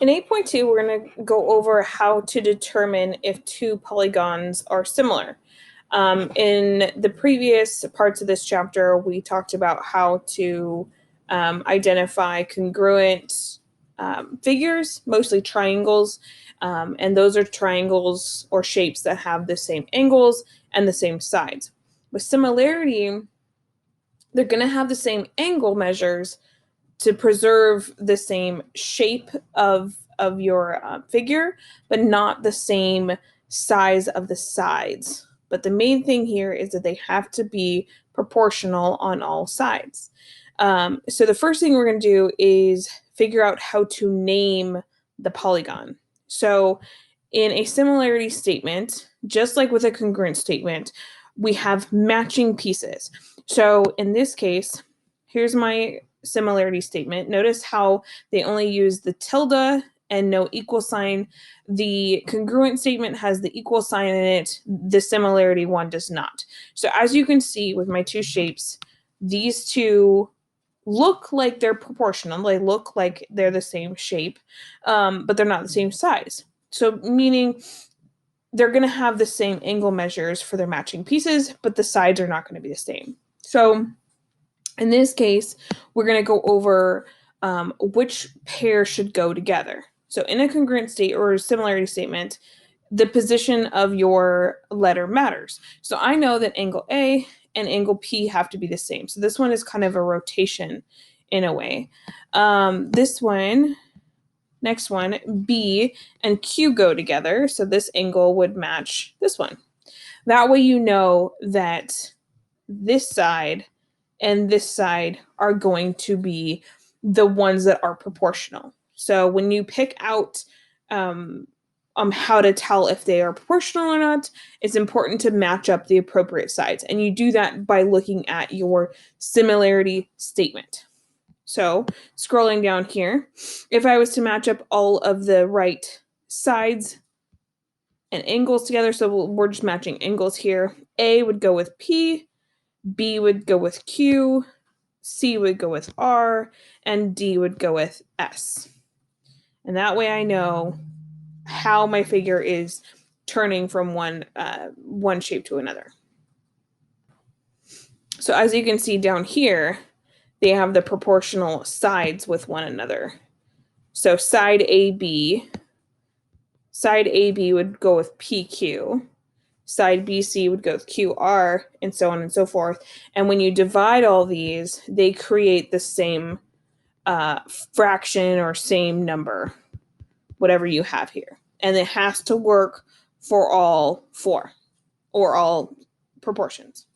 In 8.2, we're going to go over how to determine if two polygons are similar. In the previous parts of this chapter, we talked about how to identify congruent figures, mostly triangles, and those are triangles or shapes that have the same angles and the same sides. With similarity, they're going to have the same angle measures to preserve the same shape of your figure, but not the same size of the sides. But the main thing here is that they have to be proportional on all sides. So the first thing we're going to do is figure out how to name the polygon. So in a similarity statement, just like with a congruent statement, we have matching pieces. So in this case, here's my similarity statement. Notice how they only use the tilde and no equal sign. The congruent statement has the equal sign in it. The similarity one does not. So as you can see with my two shapes, these two look like they're proportional. They look like they're the same shape, but they're not the same size. So meaning they're going to have the same angle measures for their matching pieces, but the sides are not going to be the same. So in this case, we're going to go over which pair should go together. So in a congruent state or similarity statement, the position of your letter matters. So I know that angle A and angle P have to be the same. So this one is kind of a rotation in a way. This one, next one, B and Q go together. So this angle would match this one. That way you know that this side and this side are going to be the ones that are proportional. So when you pick out how to tell if they are proportional or not, it's important to match up the appropriate sides. And you do that by looking at your similarity statement. So scrolling down here, if I was to match up all of the right sides and angles together, so we're just matching angles here, A would go with P, B would go with Q, C would go with R, and D would go with S. And that way I know how my figure is turning from one shape to another. So as you can see down here, they have the proportional sides with one another. So side AB would go with PQ, side BC would go with QR, and so on and so forth. And when you divide all these, they create the same fraction or same number, whatever you have here. And it has to work for all four or all proportions.